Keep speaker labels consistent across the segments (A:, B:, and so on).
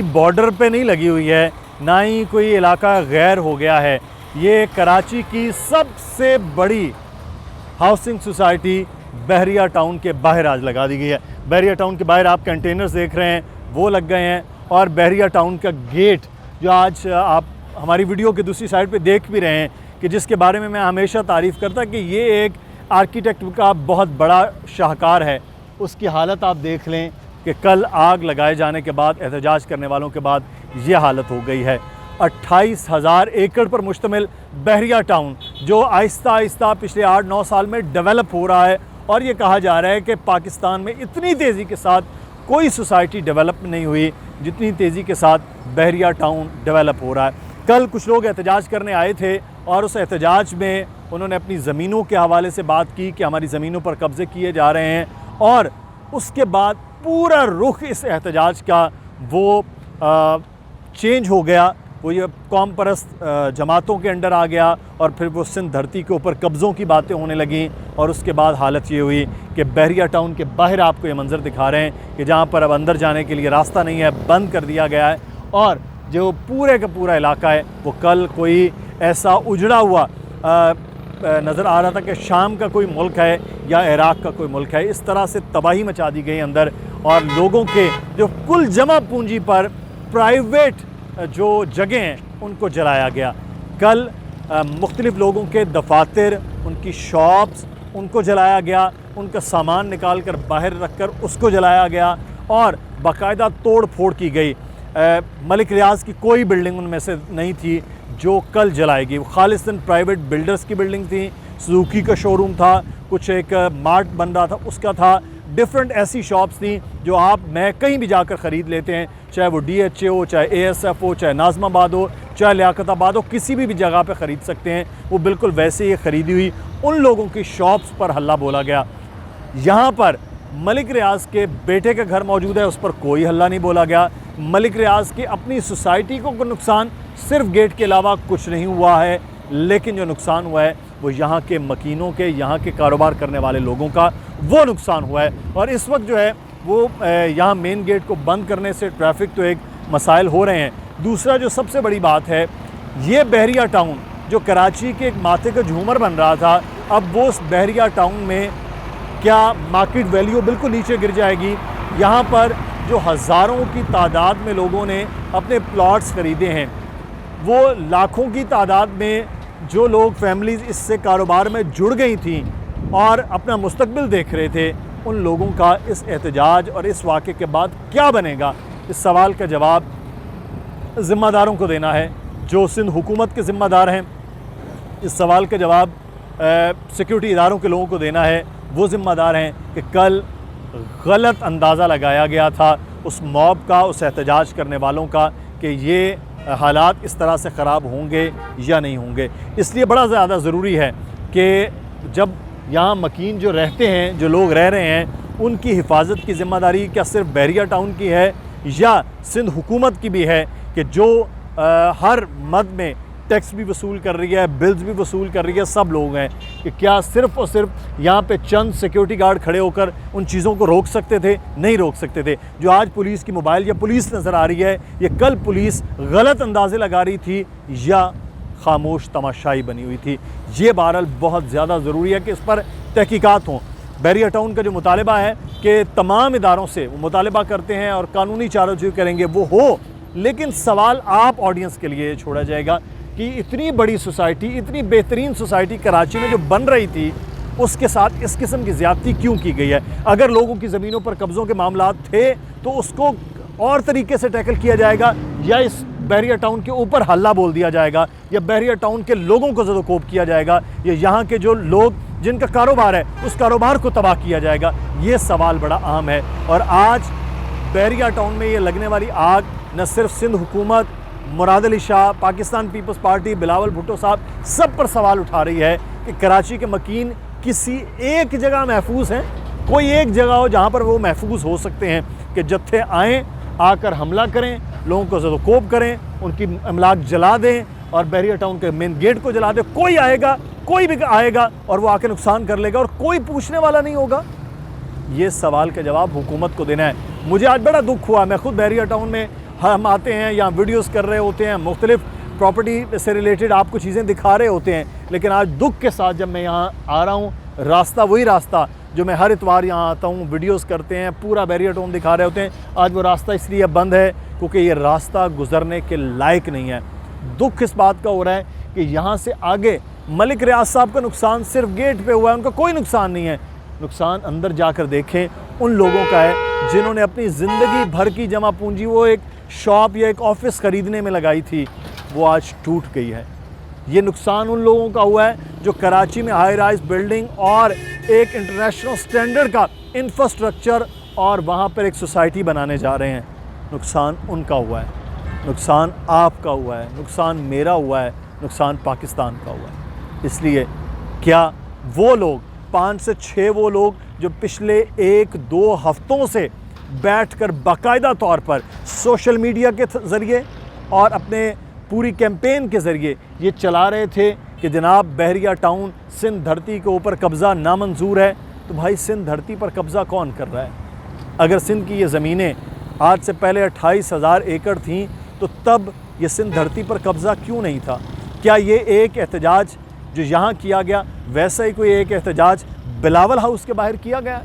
A: किसी बॉर्डर पे नहीं लगी हुई है, ना ही कोई इलाका गैर हो गया है। ये कराची की सबसे बड़ी हाउसिंग सोसाइटी बहरिया टाउन के बाहर आज लगा दी गई है। बहरिया टाउन के बाहर आप कंटेनर्स देख रहे हैं, वो लग गए हैं। और बहरिया टाउन का गेट जो आज आप हमारी वीडियो की दूसरी साइड पे देख भी रहे हैं, कि जिसके बारे में मैं हमेशा तारीफ़ करता कि ये एक आर्किटेक्ट का बहुत बड़ा शाहकार है, उसकी हालत आप देख लें कि कल आग लगाए जाने के बाद, एहतजाज करने वालों के बाद ये हालत हो गई है। 28,000 एकड़ पर मुश्तमिल बहरिया टाउन जो आहिस्ता आहिस्ता पिछले 8-9 साल में डेवलप हो रहा है, और ये कहा जा रहा है कि पाकिस्तान में इतनी तेज़ी के साथ कोई सोसाइटी डेवलप नहीं हुई जितनी तेज़ी के साथ बहरिया टाउन डेवलप हो रहा है। कल कुछ लोग एहतजाज करने आए थे और उस एहतजाज में उन्होंने अपनी ज़मीनों के हवाले से बात की कि हमारी ज़मीनों पर कब्ज़े किए जा रहे हैं, और उसके बाद पूरा रुख इस एहतजाज का वो चेंज हो गया। वो ये कौम परस्त जमातों के अंडर आ गया, और फिर वो सिंध धरती के ऊपर कब्ज़ों की बातें होने लगीं। और उसके बाद हालत ये हुई कि बहरिया टाउन के बाहर आपको ये मंज़र दिखा रहे हैं कि जहाँ पर अब अंदर जाने के लिए रास्ता नहीं है, बंद कर दिया गया है। और जो पूरे का पूरा इलाका है वो कल कोई ऐसा उजड़ा हुआ नज़र आ रहा था कि शाम का कोई मुल्क है या इराक़ का कोई मुल्क है। इस तरह से तबाही मचा दी गई अंदर, और लोगों के जो कुल जमा पूंजी पर प्राइवेट जो जगह हैं उनको जलाया गया। कल मुख्तलिफ़ लोगों के दफातर, उनकी शॉप्स, उनको जलाया गया, उनका सामान निकाल कर बाहर रख कर उसको जलाया गया, और बाकायदा तोड़ फोड़ की गई। मलिक रियाज की कोई बिल्डिंग उनमें से नहीं थी जो कल जलाएगी। वो खालिसन प्राइवेट बिल्डर्स की बिल्डिंग थी, सुजुकी का शोरूम था, कुछ एक मार्ट बन रहा था उसका था, डिफरेंट ऐसी शॉप्स थी जो मैं कहीं भी जाकर ख़रीद लेते हैं, चाहे वो DHA हो, चाहे ASF हो, चाहे नाज़माबाद हो, चाहे लियाकताबाद हो, किसी भी जगह पे ख़रीद सकते हैं। वो बिल्कुल वैसे ही ख़रीदी हुई उन लोगों की शॉप्स पर हल्ला बोला गया। यहाँ पर मलिक रियाज के बेटे का घर मौजूद है, उस पर कोई हल्ला नहीं बोला गया। मलिक रियाज की अपनी सोसाइटी को नुकसान सिर्फ गेट के अलावा कुछ नहीं हुआ है, लेकिन जो नुकसान हुआ है वो यहाँ के मकीनों के, यहाँ के कारोबार करने वाले लोगों का वो नुकसान हुआ है। और इस वक्त जो है वो यहाँ मेन गेट को बंद करने से ट्रैफिक तो एक मसाइल हो रहे हैं। दूसरा जो सबसे बड़ी बात है, ये बहरिया टाउन जो कराची के एक माथे का झूमर बन रहा था, अब वो उस बहरिया टाउन में क्या मार्केट वैल्यू बिल्कुल नीचे गिर जाएगी। यहाँ पर जो हज़ारों की तादाद में लोगों ने अपने प्लॉट्स ख़रीदे हैं, वो लाखों की तादाद में जो लोग फैमिलीज़ इससे कारोबार में जुड़ गई थी और अपना मुस्तकबिल देख रहे थे, उन लोगों का इस एहतजाज और इस वाक़े के बाद क्या बनेगा, इस सवाल का जवाब ज़िम्मेदारों को देना है जो सिंध हुकूमत के ज़िम्मेदार हैं। इस सवाल का जवाब सिक्योरिटी इदारों के लोगों को देना है। वो ज़िम्मेदार हैं कि कल गलत अंदाज़ा लगाया गया था उस मॉब का, उस एहतजाज करने वालों का, कि ये हालात इस तरह से ख़राब होंगे या नहीं होंगे। इसलिए बड़ा ज़्यादा ज़रूरी है कि जब यहाँ मकीन जो रहते हैं, जो लोग रह रहे हैं, उनकी हिफाजत की ज़िम्मेदारी क्या सिर्फ बहरिया टाउन की है या सिंध हुकूमत की भी है, कि जो हर मद में टैक्स भी वसूल कर रही है, बिल्स भी वसूल कर रही है, सब लोग हैं, कि क्या सिर्फ़ और सिर्फ यहाँ पे चंद सिक्योरिटी गार्ड खड़े होकर उन चीज़ों को रोक सकते थे? नहीं रोक सकते थे। जो आज पुलिस की मोबाइल या पुलिस नज़र आ रही है, ये कल पुलिस गलत अंदाज़े लगा रही थी या खामोश तमाशाई बनी हुई थी। ये बहरहाल बहुत ज़्यादा ज़रूरी है कि इस पर तहकीकात हों। बहरिया टाउन का जो मुतालबा है कि तमाम इदारों से वो मुतालबा करते हैं और कानूनी चाराजोई करेंगे, वो हो, लेकिन सवाल आप ऑडियंस के लिए छोड़ा जाएगा कि इतनी बड़ी सोसाइटी, इतनी बेहतरीन सोसाइटी कराची में जो बन रही थी, उसके साथ इस किस्म की ज़्यादती क्यों की गई है? अगर लोगों की ज़मीनों पर कब्ज़ों के मामलात थे तो उसको और तरीके से टैकल किया जाएगा, या इस बहरिया टाउन के ऊपर हल्ला बोल दिया जाएगा, या बहरिया टाउन के लोगों को ज़दोकोब किया जाएगा, या यहाँ के जो लोग जिनका कारोबार है उस कारोबार को तबाह किया जाएगा? ये सवाल बड़ा अहम है। और आज बहरिया टाउन में ये लगने वाली आग न सिर्फ सिंध हुकूमत, मुराद अली शाह, पाकिस्तान पीपल्स पार्टी, बिलावल भुट्टो साहब, सब पर सवाल उठा रही है कि कराची के मकीन किसी एक जगह महफूज हैं? कोई एक जगह हो जहाँ पर वो महफूज हो सकते हैं कि जत्थे आएँ, आकर हमला करें, लोगों को ज़दोकोब करें, उनकी अमलाक जला दें और बहरिया टाउन के मेन गेट को जला दें? कोई आएगा, कोई भी आएगा और वो आके नुकसान कर लेगा और कोई पूछने वाला नहीं होगा? ये सवाल का जवाब हुकूमत को देना है। मुझे आज बड़ा दुख हुआ, मैं खुद बहरिया टाउन में हम आते हैं यहाँ वीडियोस कर रहे होते हैं, मुख्तलिफ प्रॉपर्टी से रिलेटेड आपको चीज़ें दिखा रहे होते हैं, लेकिन आज दुख के साथ जब मैं यहाँ आ रहा हूँ, रास्ता वही रास्ता जो मैं हर इतवार यहाँ आता हूँ, वीडियोस करते हैं, पूरा बैरियर टाउन दिखा रहे होते हैं, आज वो रास्ता इसलिए बंद है क्योंकि ये रास्ता गुजरने के लायक नहीं है। दुख इस बात का हो रहा है कि यहाँ से आगे मलिक रियाज साहब का नुकसान सिर्फ गेट पे हुआ है, उनका कोई नुकसान नहीं है। नुकसान अंदर जाकर देखें उन लोगों का है जिन्होंने अपनी ज़िंदगी भर की जमा पूंजी वो एक शॉप या एक ऑफिस ख़रीदने में लगाई थी, वो आज टूट गई है। ये नुकसान उन लोगों का हुआ है जो कराची में हाई राइज बिल्डिंग और एक इंटरनेशनल स्टैंडर्ड का इंफ्रास्ट्रक्चर और वहाँ पर एक सोसाइटी बनाने जा रहे हैं। नुकसान उनका हुआ है, नुकसान आपका हुआ है, नुकसान मेरा हुआ है, नुकसान पाकिस्तान का हुआ है। इसलिए क्या वो लोग 5 से 6 वो लोग जो पिछले 1-2 हफ्तों से बैठकर बाकायदा तौर पर सोशल मीडिया के ज़रिए और अपने पूरी कैंपेन के ज़रिए ये चला रहे थे कि जनाब बहरिया टाउन सिंध धरती के ऊपर कब्ज़ा नामंजूर है, तो भाई सिंध धरती पर कब्ज़ा कौन कर रहा है? अगर सिंध की ये ज़मीनें आज से पहले 28,000 एकड़ थीं तो तब ये सिंध धरती पर कब्ज़ा क्यों नहीं था? क्या ये एक एहतजाज जो यहाँ किया गया वैसा ही कोई एक एहतजाज बिलावल हाउस के बाहर किया गया?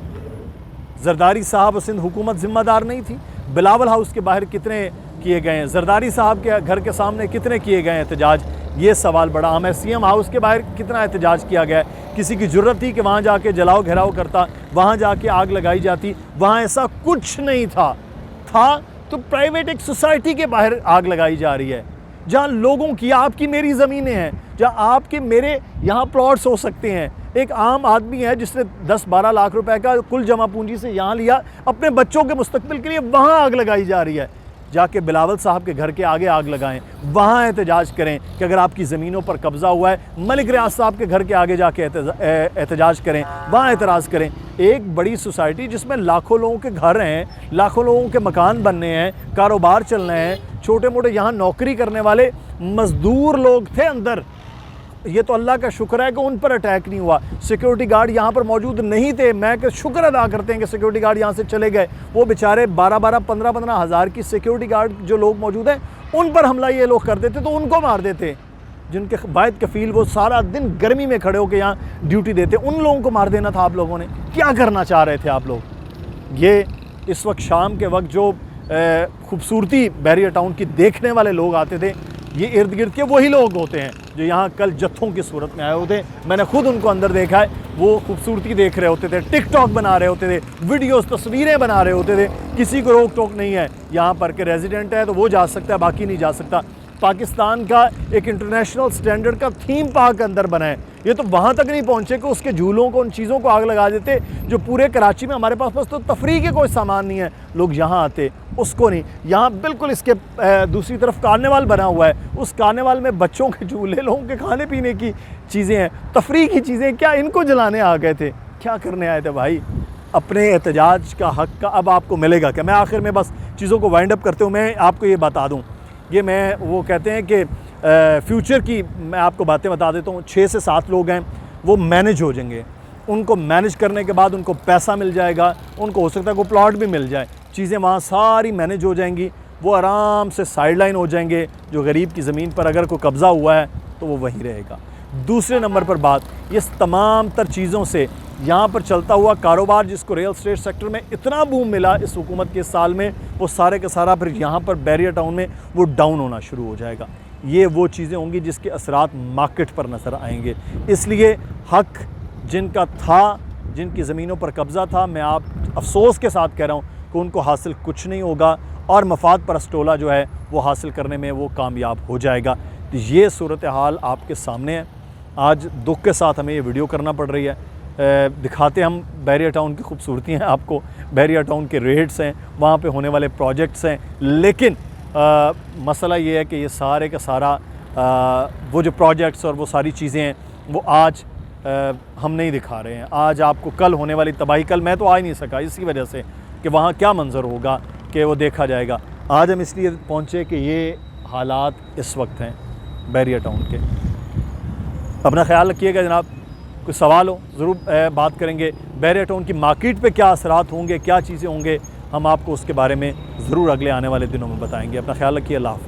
A: जरदारी साहब सिंध हुकूमत ज़िम्मेदार नहीं थी? बिलावल हाउस के बाहर कितने किए गए हैं? जरदारी साहब के घर के सामने कितने किए गए एहतजाज? ये सवाल बड़ा अहम है। सीएम हाउस के बाहर कितना एहतजाज किया गया है? किसी की ज़रूरत थी कि वहाँ जाके जलाओ घेराव करता, वहाँ जाके आग लगाई जाती? वहाँ ऐसा कुछ नहीं था तो प्राइवेट एक सोसाइटी के बाहर आग लगाई जा रही है, जहाँ लोगों की आपकी मेरी ज़मीनें हैं, जहाँ आपके मेरे यहाँ प्लॉट्स हो सकते हैं। एक आम आदमी है जिसने 10-12 लाख रुपए का कुल जमा पूंजी से यहाँ लिया, अपने बच्चों के मुस्तकबिल के लिए वहाँ आग लगाई जा रही है। जाके बिलावल साहब के घर के आगे आग लगाएं, वहाँ एहतजाज करें कि अगर आपकी ज़मीनों पर कब्ज़ा हुआ है। मलिक रियाज साहब के घर के आगे जाके एहतजाज करें, वहाँ एतराज़ करें। एक बड़ी सोसाइटी जिसमें लाखों लोगों के घर हैं, लाखों लोगों के मकान बनने हैं, कारोबार चलने हैं, छोटे मोटे यहाँ नौकरी करने वाले मज़दूर लोग थे अंदर। ये तो अल्लाह का शुक्र है कि उन पर अटैक नहीं हुआ। सिक्योरिटी गार्ड यहाँ पर मौजूद नहीं थे। मैं शुक्र अदा करते हैं कि सिक्योरिटी गार्ड यहाँ से चले गए। वो बेचारे 12-12, 15-15 हज़ार की सिक्योरिटी गार्ड जो लोग मौजूद हैं उन पर हमला ये लोग कर देते तो उनको मार देते। जिनके बायद कफ़ील वो सारा दिन गर्मी में खड़े होकर यहाँ ड्यूटी देते, उन लोगों को मार देना था आप लोगों ने। क्या करना चाह रहे थे आप लोग? ये इस वक्त शाम के वक्त जो खूबसूरती बहरिया टाउन की देखने वाले लोग आते थे, ये इर्द गिर्द के वही लोग होते हैं जो यहाँ कल जत्थों की सूरत में आए होते। मैंने खुद उनको अंदर देखा है। वो खूबसूरती देख रहे होते थे, टिकटॉक बना रहे होते थे, वीडियोस तस्वीरें बना रहे होते थे। किसी को रोक टोक नहीं है यहाँ पर कि रेजिडेंट है तो वो जा सकता है, बाकी नहीं जा सकता। पाकिस्तान का एक इंटरनेशनल स्टैंडर्ड का थीम पार्क अंदर बना है, ये तो वहाँ तक नहीं पहुँचे कि उसके झूलों को, उन चीज़ों को आग लगा देते जो पूरे कराची में हमारे पास तो तफरीह के कोई सामान नहीं है, लोग यहाँ आते उसको नहीं। यहाँ बिल्कुल इसके दूसरी तरफ कार्निवाल बना हुआ है, उस कार्निवाल में बच्चों के झूले, लोगों के खाने पीने की चीज़ें हैं, तफरीह की चीज़ें। क्या इनको जलाने आ गए थे? क्या करने आए थे भाई? अपने एहतजाज का हक़ का अब आपको मिलेगा क्या? मैं आखिर में बस चीज़ों को वाइंड अप करते हुए मैं आपको ये बता दूँ, ये मैं वो कहते हैं कि फ्यूचर की मैं आपको बातें बता देता हूँ। 6 से 7 लोग हैं, वो मैनेज हो जाएंगे। उनको मैनेज करने के बाद उनको पैसा मिल जाएगा, उनको हो सकता है कोई प्लॉट भी मिल जाए, चीज़ें वहाँ सारी मैनेज हो जाएंगी। वो आराम से साइडलाइन हो जाएंगे। जो गरीब की ज़मीन पर अगर कोई कब्ज़ा हुआ है तो वो वहीं रहेगा। दूसरे नंबर पर बात, ये तमाम तर चीज़ों से यहाँ पर चलता हुआ कारोबार जिसको रियल एस्टेट सेक्टर में इतना बूम मिला इस हुकूमत के साल में, वो सारे का सारा फिर यहाँ पर बैरियर टाउन में वो डाउन होना शुरू हो जाएगा। ये वो चीज़ें होंगी जिसके असरात मार्केट पर नज़र आएंगे। इसलिए हक़ जिनका था, जिनकी ज़मीनों पर कब्ज़ा था, मैं आप अफसोस के साथ कह रहा हूँ कि उनको हासिल कुछ नहीं होगा और मफाद परस्त टोला जो है वो हासिल करने में वो कामयाब हो जाएगा। तो ये सूरत हाल आपके सामने है। आज दुख के साथ हमें ये वीडियो करना पड़ रही है। दिखाते हम बैरियर टाउन की खूबसूरती हैं आपको, बैरियर टाउन के रेट्स हैं, वहाँ पे होने वाले प्रोजेक्ट्स हैं, लेकिन मसला ये है कि ये सारे का सारा वो जो प्रोजेक्ट्स और वो सारी चीज़ें हैं वो आज हम नहीं दिखा रहे हैं। आज आपको कल होने वाली तबाही, कल मैं तो आ ही नहीं सका इसी वजह से कि वहाँ क्या मंज़र होगा कि वो देखा जाएगा। आज हम इसलिए पहुँचे कि ये हालात इस वक्त हैं बैरियर टाउन के। अपना ख्याल रखिएगा जनाब। कोई सवाल हो ज़रूर बात करेंगे। बैरियर टाउन की मार्केट पे क्या असरात होंगे, क्या चीज़ें होंगे, हम आपको उसके बारे में ज़रूर अगले आने वाले दिनों में बताएंगे। अपना ख्याल रखिए। अल्लाह हाफ़िज़।